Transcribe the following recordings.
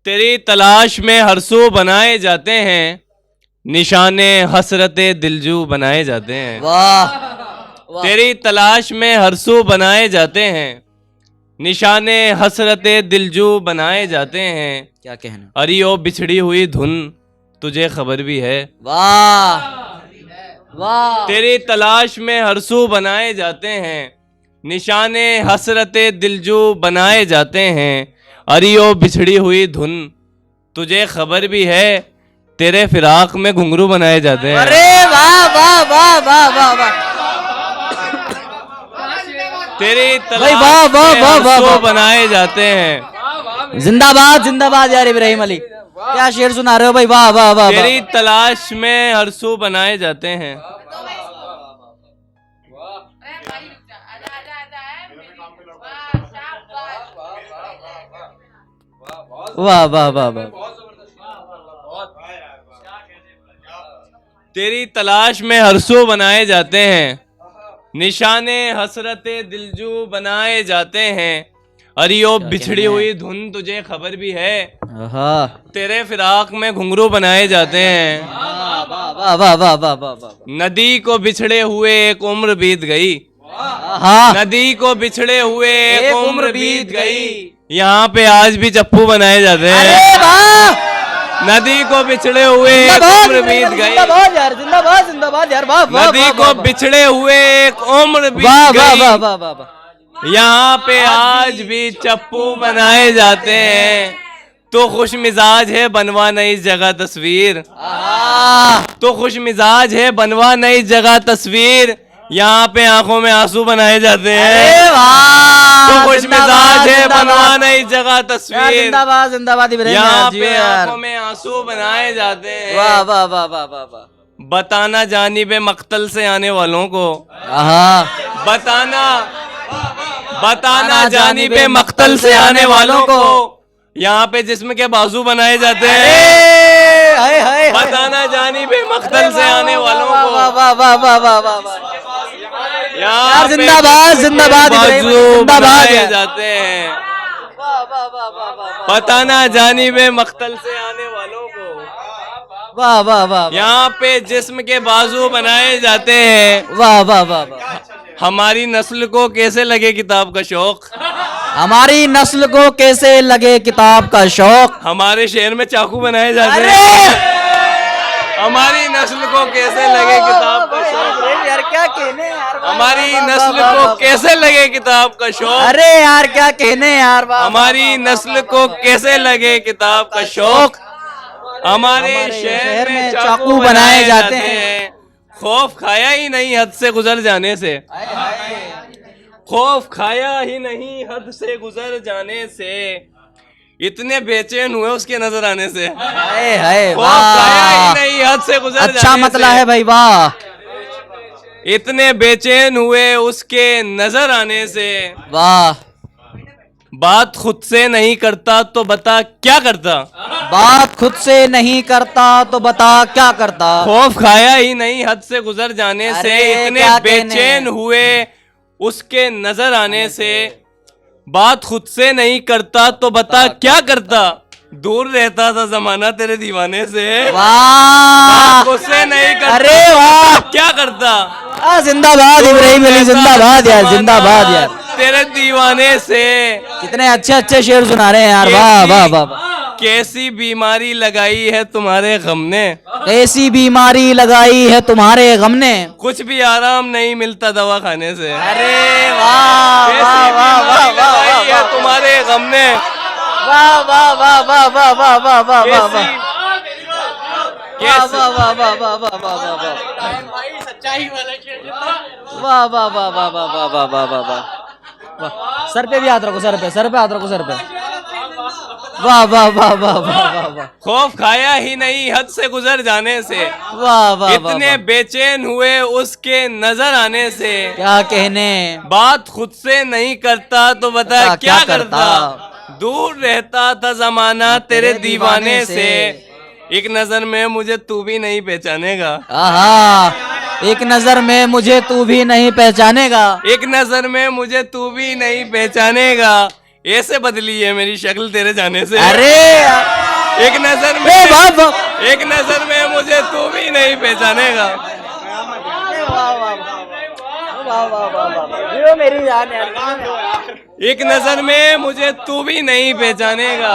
तेरी तलाश में हर सू बनाए जाते हैं, निशाने हसरते दिलजू बनाए जाते हैं। वाह वाह। तेरी तलाश में हर सू बनाए जाते हैं, निशाने हसरते दिलजू बनाए जाते हैं। क्या कहना। अरे ओ बिछड़ी हुई धुन तुझे खबर भी है। वाह वाह। तेरी तलाश में हर सू बनाए जाते हैं, निशाने हसरते दिलजू बनाए जाते हैं। अरे ओ बिछड़ी हुई धुन तुझे खबर भी है, तेरे फिराक में घुंघरू बनाए जाते हैं। अरे वाह वाह वाह वाह वाह वाह। तेरी भाई तलाश वाह वाह में वाह हर वाह सू वाह। बनाए जाते हैं। जिंदाबाद जिंदाबाद यार इब्राहिम अली, क्या शेर सुना रहे हो भाई। वाह वाह वाह वाह। तेरी तलाश में हर सू बनाए जाते हैं। वाह वाह वाह वाह। तेरी तलाश में हर सू बनाए जाते हैं, निशाने हसरते दिलजू बनाए जाते हैं। अरे ओ बिछड़ी हुई धुन तुझे खबर भी है, हाँ। तेरे फिराक में घुंघरू बनाए जाते हैं। वाह वाह वाह वाह वाह वाह वाह। नदी को बिछड़े हुए एक उम्र बीत गई, हाँ। नदी को बिछड़े हुए एक एक उम्र बीत गई। यहाँ पे आज भी चप्पू बनाए जाते हैं। अरे वाह। नदी को बिछड़े हुए एक उम्र बीत गई, जिंदाबाद यार जिंदाबाद जिंदाबाद यार। वाह वाह। नदी को बिछड़े हुए एक उम्र बीत वाह वाह गई। वाह वाह वाह वाह। यहाँ पे आज भी चप्पू बनाए जाते हैं। तो खुश मिजाज है बनवा नई जगह तस्वीर, तो खुश मिजाज है बनवा नई जगह तस्वीर। यहाँ पे आंखों में आंसू बनाए जाते हैं। अरे वाह। तो खुश मिजाज है जिंदाबाद, बनवा नई जगह यार तस्वीर। जिंदाबाद जिंदाबाद इब्राहिम यहाँ यार, पे जियो यार। आंखों में आंसू बनाए जाते हैं। वाह वाह वाह वाह वाह वाह। बताना जानिबे मक्तल से आने वालों को, हाँ। बताना बताना जानिबे मक्तल से आने वालों को। यहाँ पे जिस्म के बाजू बनाए जाते हैं। हाय हाय। बताना जानिबे मक्तल से आने वालों वाह को। वाह वाह वाह वाह वाह वाह वाह। यहाँ यार पे जिंदाबाद जिस्म के जिंदाबाद इब्राहिम, बाजू जिंदाबाद बनाए यार। जाते हैं। वाह वाह वाह वाह वाह। बताना जानिबे मक्तल से आने वालों को। वाह वाह वाह। यहाँ पे जिस्म के बाजू बनाए जाते हैं। वाह वाह वाह वाह। हमारी नस्ल को कैसे लगे किताब का शौक, हमारी नस्ल को कैसे लगे किताब का शौक। हमारे शहर में चाकू बनाए जाते अरे हैं। हमारी नस्ल को कैसे लगे किताब का शौक, यार क्या कहने यार। हमारी नस्ल को कैसे लगे किताब का शौक। अरे यार क्या कहने यार। हमारी नस्ल को कैसे लगे किताब का शौक। हमारे शहर में चाकू बनाए जाते हैं। खौफ खाया ही नहीं हद से गुजर जाने से, खौफ खाया ही नहीं हद से गुजर जाने से। इतने बेचैन हुए उसके नजर आने से, हाय हाय। खौफ खाया ही वाह नहीं हद से गुजर अच्छा जाने मतलब से। है भाई। वाह। इतने बेचैन हुए उसके नजर आने से। वाह। बात खुद से नहीं करता तो बता क्या करता, बात खुद से नहीं करता तो बता क्या करता। खौफ खाया ही नहीं हद से गुजर जाने से। अरे इतने क्या बेचैन कहने। हुए उसके नजर आने से। बात खुद से नहीं करता तो बता क्या करता, दूर रहता था जमाना तेरे दीवाने से। वाह। खुद से नहीं करता अरे वाह। क्या करता, जिंदाबाद इब्राहिम अली, जिंदाबाद यार जिंदाबाद यार। तेरे दीवाने से। कितने अच्छे अच्छे शेर सुना रहे हैं यार। वाह वाह वाह वाह। कैसी बीमारी लगाई है तुम्हारे गम ने, ऐसी बीमारी लगाई है तुम्हारे गम ने। कुछ भी आराम नहीं मिलता दवा खाने से। अरे वाह कैसी वाह वाह वाह बीमारी वाह लगाई है वाह तुम्हारे गम ने। वाह वाह वाह वाह वाह वाह वाह वाह वाह वाह। कैसी- वाह वाह वाह वाह वाह वाह वाह वाह। वाह वाह वाह वाह वाह वाह वाह वाह वाह वाह। सर पे भी हाथ रखो, सर पे, सर पे हाथ रखो, सर पे। वाह वाह वाह वाह वाह वाह वाह। खौफ खाया ही नहीं हद से गुजर जाने से। वाह वाह इतने बेचैन हुए उसके नजर आने से। क्या कहने। बात खुद से नहीं करता तो बता बता क्या क्या करता, दूर रहता था जमाना तेरे दीवाने से। एक नजर में मुझे तू भी नहीं पहचानेगा, आहा। एक नजर में मुझे तू भी नहीं पहचानेगा। एक नजर में मुझे तू भी नहीं पहचानेगा। ऐसे बदली है मेरी शक्ल तेरे जाने से। अरे एक नजर ए में, वाह वाह एक नजर में मुझे तू भी नहीं पहचानेगा। वाह वाह वाह वाह वाह जियो मेरी जान यार। एक नजर में मुझे तू भी नहीं पहचानेगा,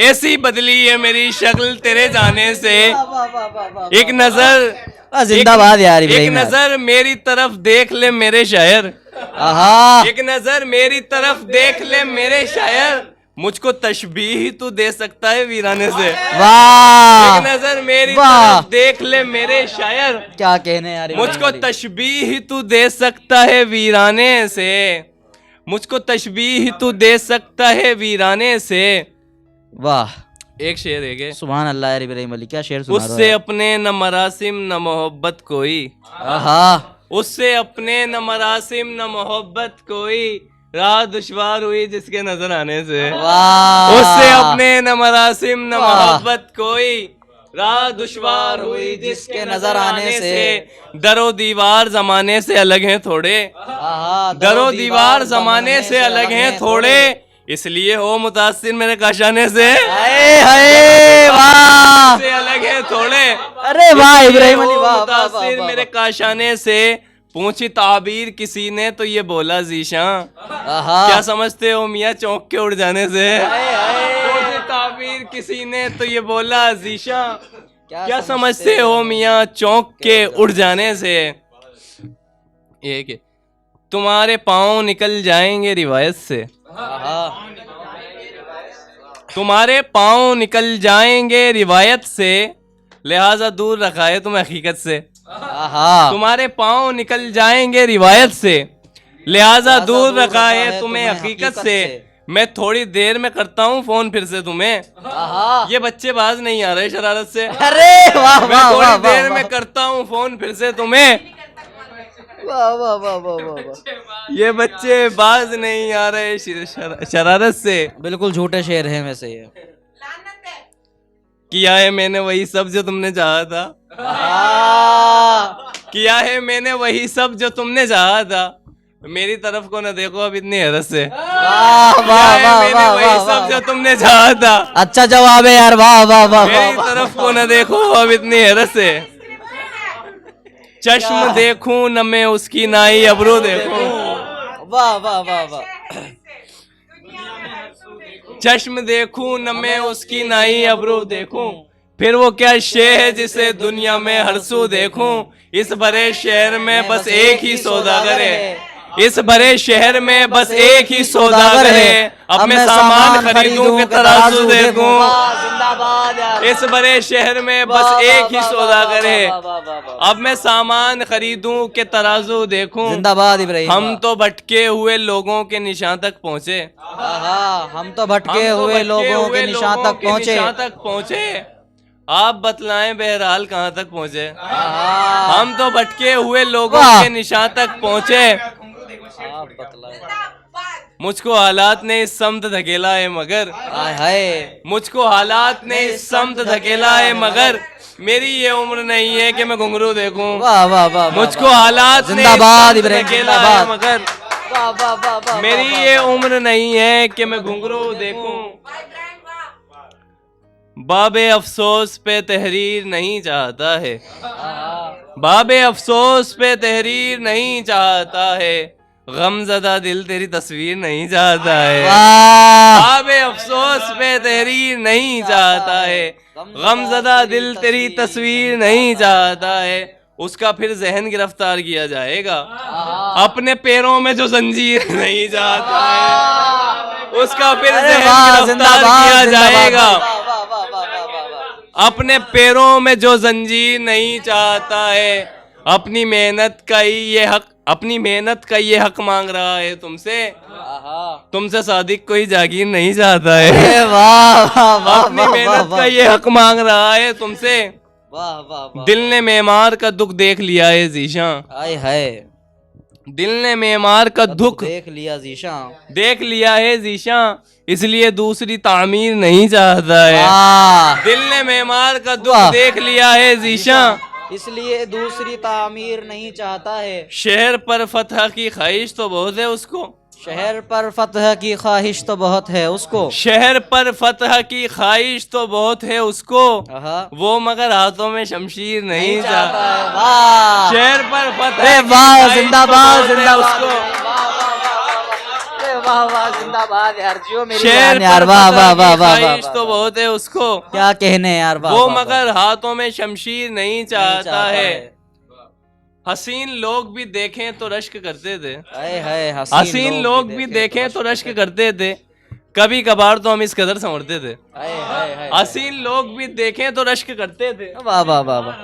ऐसी बदली है मेरी शक्ल तेरे जाने से। एक नजर, जिंदाबाद यार एक इब्राहिम यार। नजर मेरी तरफ देख ले मेरे शायर, आहा एक नजर मेरी तरफ देख ले मेरे शायर, मुझको तशबीह तू दे सकता है वीराने से। वाह एक नजर मेरी वाह। तरफ देख ले मेरे शायर, क्या कहने यार इब्राहिम मुझको वाली। तशबीह तू दे सकता है वीराने से, मुझको तशबीह तू दे सकता है वीराने से। वाह एक शेर है के, सुभान अल्लाह यार इब्राहिम अली, क्या शेर सुना रहे उससे हो अपने न मरासिम न मोहब्बत कोई, आहा उससे अपने न मरासिम न मोहब्बत कोई, राह दुश्वार हुई जिसके नजर आने से। वाह उससे अपने न मरासिम न वाह। मोहब्बत कोई, राह दुश्वार हुई जिसके नजर आने से। दरो दीवार जमाने से अलग हैं थोड़े, आहा दरो दीवार जमाने से अलग हैं थोड़े, इसलिए हो मुतासिर मेरे काशाने से। हाय हाय वाह से अलग है थोड़े, अरे वाह इब्राहिम अली हो वाह वाह मुतासिर वाह, मेरे वाह। काशाने से। पूछी ताबीर किसी ने तो ये बोला जीशा, आहा क्या समझते हो मियाँ चौंक के उड़ जाने से। हाय, हाय। पूछी ताबीर किसी ने तो ये बोला जीशा, क्या समझते हो मियाँ चौंक के उड़ जाने से। एक है, तुम्हारे पाँव निकल जाएंगे रिवायत से, आहा तुम्हारे पाँव निकल जाएंगे रिवायत से, लिहाजा दूर रखा है तुम्हें हकीकत से। आहा तुम्हारे पाँव निकल जाएंगे रिवायत से, लिहाजा दूर रखा है तुम्हें हकीकत से। मैं थोड़ी देर में करता हूँ फोन फिर से तुम्हें, आहा ये बच्चे बाज नहीं आ रहे शरारत से। अरे वाह मैं वाह थोड़ी वाह देर वाह में करता हूँ फोन फिर से तुम्हें, वाह वाह वाह वाह वाह। ये बच्चे बाज नहीं आ रहे शरारत से। बिल्कुल झूठे शेर हैं वैसे ये। किया है मैंने वही सब जो तुमने चाहा था, आहा किया है मैंने वही सब जो तुमने चाहा था, मेरी तरफ को न देखो अब इतनी हैरत से। वाह किया वाह है वाह मैंने वाह वही वाह सब जो वाह। तुमने चाहा था, अच्छा जवाब है यार वाह वाह वाह मेरी वाह तरफ को न देखो अब इतनी हैरत से। चश्म देखूं न मैं उसकी नाई अबरू देखूं, वाह वाह वाह वाह। चश्म देखूं न मैं उसकी नाई अबरू देखूं, फिर वो क्या शे है जिसे दुनिया में हर सू देखूं। इस बड़े शहर में बस एक ही सौदागर है, इस बड़े शहर में बस एक ही सौदागर है, अब मैं सामान खरीदूं कि तराजू देखूं। जिंदाबाद यार। इस बड़े शहर में वाह, बस वाह, एक ही वाह, सौदागर है, वाह, वाह, वाह, वाह। अब मैं सामान खरीदूं कि तराजू देखूं। जिंदाबाद इब्राहिम हम वाह। तो भटके हुए लोगों के निशान तक पहुंचे, आहा, हम तो भटके हम तो हुए भटके लोगों के हुए निशान लोगों तक के पहुंचे। निशान तक पहुंचे, आप बतलाएं बहरहाल कहाँ तक पहुंचे। आहा, हम तो भटके हुए लोगों वाह। के निशान तक पहुंचे, आप बतलाएं। मुझको हालात ने इस समत धकेला है मगर, हाय हाय। मुझको हालात ने इस समत धकेला है मगर, मेरी ये उम्र नहीं है कि मैं घुंघरू देखूं। वाह वाह वाह। मुझको हालात ने इस जिंदाबाद समत इब्राहिम धकेला है जिंदाबाद। मगर, वाह वाह वाह वाह। मेरी ये उम्र नहीं है कि मैं घुंघरू देखूं। बाबे अफसोस पे तहरीर नहीं चाहता है, बाबे अफसोस पे तहरीर नहीं चाहता है, गमज़दा दिल तेरी तस्वीर नहीं चाहता है। वाह बाबे अफसोस पे तहरीर नहीं चाहता है, गमज़दा दिल तेरी तस्वीर नहीं चाहता है, उसका फिर जहन गिरफ्तार किया जाएगा, अपने पैरों में जो जंजीर नहीं चाहता है, उसका फिर अरे जहन वाह, गिरफ्तार जिंदाबाद, किया जिंदाबाद। जाएगा, वाह, वाह, वाह, वाह, वाह, वाह। अपने पैरों में जो जंजीर नहीं चाहता है, अपनी मेहनत का ही ये हक, अपनी मेहनत का ये हक मांग रहा है तुमसे, आहा। तुमसे सादिक कोई जागीर नहीं चाहता है, अरे वाह वाह वाह अपनी वाह, मेहनत वाह, का ये हक मांग रहा है तुमसे। वाह वाह वाह। दिल ने मेमार का दुख देख लिया है जीशा, हाय हाय। दिल ने मेमार का दुख देख लिया जीशा। देख लिया है जीशा, इसलिए दूसरी तामीर नहीं चाहता है। वाह। दिल ने मेमार का दुख वाह। देख लिया है जीशा, इसलिए दूसरी तामीर नहीं चाहता है। शहर पर फतह की ख्वाहिश तो बहुत है उसको, शहर पर फतह की ख्वाहिश तो बहुत है उसको। शहर पर फतह की ख्वाहिश तो बहुत है उसको, आहा। वो मगर हाथों में शमशीर नहीं चाहता चाहता। है। वाह शहर पर फतह अरे की वाह ख्वाहिश तो जिंदाबाद बहुत है जिंदाबाद उसको। अरे वाह वाह जिंदाबाद यार जियो मेरी शहर जान यार। पर वाह फतह वाह की वाह वाह ख्वाहिश वाह तो बहुत है उसको, क्या कहने यार। वाह वो वाह, वाह। मगर हाथों में शमशीर नहीं चाहता चाहता है। हसीन लोग भी देखें तो रश्क करते थे। हाय हाय हसीन लोग भी देखें तो रश्क करते थे, कभी कभार तो हम इस कदर संवरते थे। हाय हाय हाय। हसीन लोग भी देखें तो रश्क करते थे, वाह वाह वाह वाह।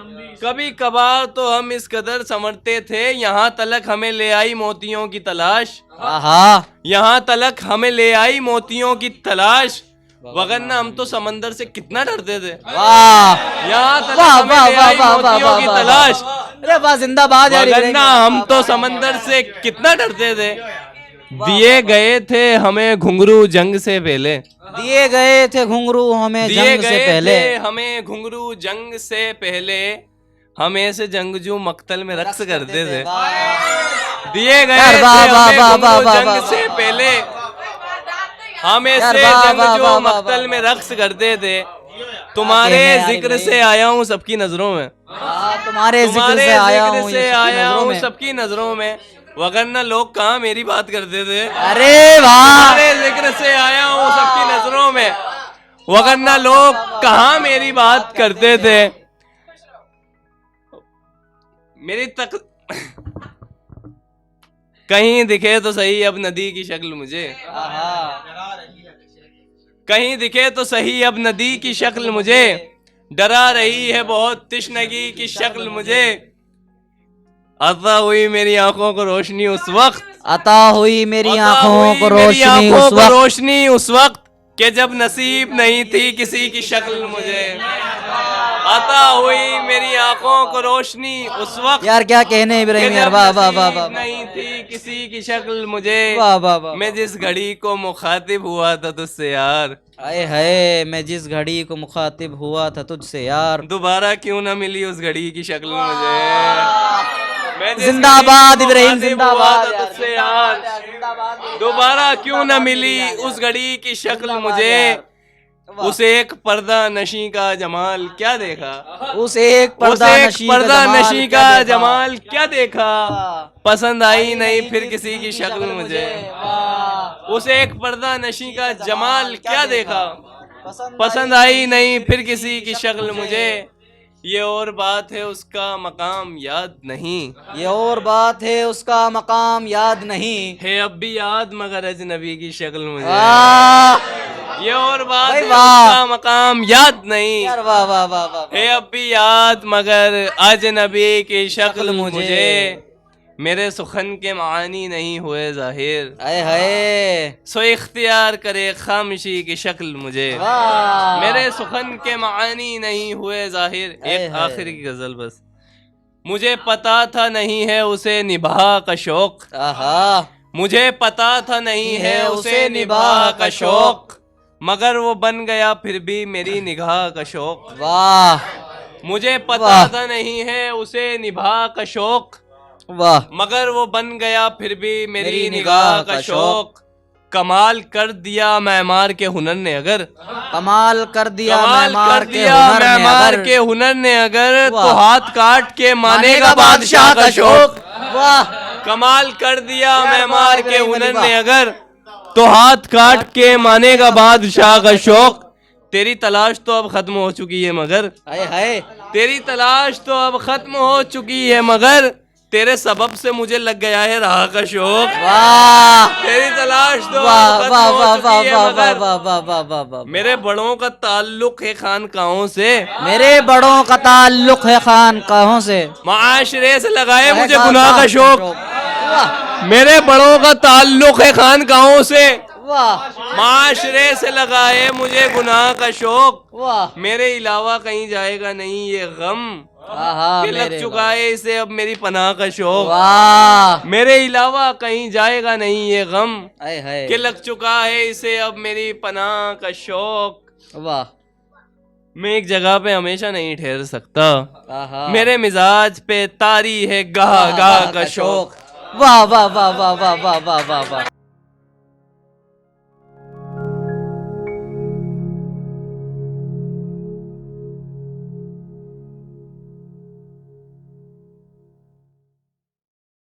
कभी कभार तो हम इस कदर संवरते थे। यहाँ तलक हमें ले आई मोतियों की तलाश, आहा। यहाँ तलक हमें ले आई मोतियों की तलाश, वगरना हम तो समंदर से कितना डरते थे। वाह यहाँ तलक वाह हमें वाह ले वाह आई वाह वाह मोतियों की वाह तलाश, अरे वाह जिंदाबाद यार इब्राहिम। वगरना हम तो समंदर से कितना डरते थे। दिए गए थे हमें घुंघरू जंग से पहले, दिए गए थे घुंघरू हमें दिए जंग से गए पहले। थे हमें घुंघरू जंग से पहले, हम ऐसे जंगजू मक्तल में रक्स करते थे। दिए गए यार थे वाह, वाह, हमें वाह, घुंघरू वाह, जंग वाह, से पहले, हम यार ऐसे वाह, वाह, जंगजू वाह, वाह, मक्तल वाह, में रक्स करते थे। तुम्हारे कहने यार जिक्र इब्राहिम। से आया हूँ सबकी नजरों में, तुम्हारे जिक्र तुम्हारे से आया जिक्र हूँ से ये सबकी आया नजरों हूँ में। सबकी नजरों में, वगरना लोग कहाँ मेरी बात करते थे। अरे वाह तुम्हारे जिक्र से आया हूँ सबकी नजरों में, वगरना लोग कहाँ मेरी बात करते थे। मेरी तक कहीं दिखे तो सही अब नदी की शक्ल मुझे, कहीं दिखे तो सही अब नदी की शक्ल मुझे, डरा रही है बहुत तिश्नगी की शक्ल मुझे। अता हुई मेरी आंखों को रोशनी उस वक्त, अता हुई मेरी अता आंखों हुई को मेरी रोशनी आंखों उस को वक्त। रोशनी उस वक्त के जब नसीब नहीं थी किसी की शक्ल मुझे। अता हुई मेरी आंखों को रोशनी उस वक्त यार क्या कहने इब्राहिम कि यार। जब वाह वाह वाह नसीब वाह नहीं थी किसी की शक्ल मुझे। वाह वाह वाह। मैं जिस घड़ी को मुखातिब हुआ था तुझसे यार, हाय हाय मैं जिस घड़ी को मुखातिब हुआ था तुझसे यार। दोबारा क्यों ना मिली उस घड़ी की शक्ल मुझे। मैं जिस जिंदाबाद घड़ी को इब्राहिम मुखातिब जिंदाबाद हुआ था यार, तुझसे यार, दोबारा क्यों ना मिली उस घड़ी की शक्ल मुझे। उस एक पर्दा नशी का जमाल क्या देखा, उस एक पर्दा उस एक नशी पर्दा का जमाल नशी क्या का देखा। जमाल क्या देखा। पसंद आई नहीं फिर किसी की शक्ल मुझे। वाह। उस एक पर्दा नशी का जमाल क्या देखा, पसंद आई नहीं फिर किसी की शक्ल मुझे। ये और बात है उसका मकाम याद नहीं, ये और बात है उसका मकाम याद नहीं है अब भी याद मगर अजनबी की शक्ल मुझे। वाह ये और बात भाई है वाह। उसका मकाम याद नहीं, यार वाह वाह वाह वाह है अब भी याद मगर अजनबी की शक्ल मुझे। मेरे सुखन के मानी नहीं हुए जाहिर, हाय हाय सो इख्तियार करे खामोशी की शक्ल मुझे। वाह। मेरे सुखन के मानी नहीं हुए जाहिर। एक हाय। आखिरी की गजल बस। मुझे पता था नहीं है उसे निभा का शौक, आहा। मुझे पता था नहीं है उसे निभा का शौक, मगर वो बन गया फिर भी मेरी निगाह का शौक। वाह मुझे पता वाह। था नहीं है उसे निभा का शौक, वाह मगर वो बन गया फिर भी मेरी निगाह का शौक। कमाल कर दिया मैमार के हुनर ने अगर, कमाल कर दिया कमाल मैमार कर के दिया हुनर ने मैमार अगर। के हुनर ने अगर, तो वाह। हाथ काट के मानेगा बादशाह का शौक। वाह कमाल कर दिया यार मैमार वाह, के इब्राहिम हुनर अली ने अगर, तो हाथ काट के मानेगा बादशाह का शौक। तेरी तलाश तो अब खत्म हो चुकी है मगर, हाय हाय तेरी तलाश तो अब खत्म हो चुकी है मगर, तेरे सबब से मुझे लग गया है राह का शौक। वाह तेरी तलाश तो वाह अब खत्म वाह हो वाह चुकी है वाह मगर, वाह वाह वाह वाह वाह। मेरे बड़ों का ताल्लुक है खानकाहों से, मेरे बड़ों का ताल्लुक है खानकाहों से। माशरे से लगाए मुझे वाह, गुनाह का वाह, शौक। वाह मेरे बड़ों का ताल्लुक है खानकाहों से, वाह माशरे से लगाए मुझे गुनाह का शौक। वाह। मेरे अलावा कहीं जाएगा नहीं ये गम, आहा, कि लग मेरे चुका है इसे अब मेरी पनाह का शौक। वाह मेरे अलावा कहीं जाएगा नहीं ये गम, हाय हाय कि लग चुका है इसे अब मेरी पनाह का शौक। वाह। मैं एक जगह पे हमेशा नहीं ठहर सकता, आहा। मेरे मिजाज पे तारी है गाह गाह का शौक। वाह वाह वाह वाह वाह वाह वाह वाह वाह।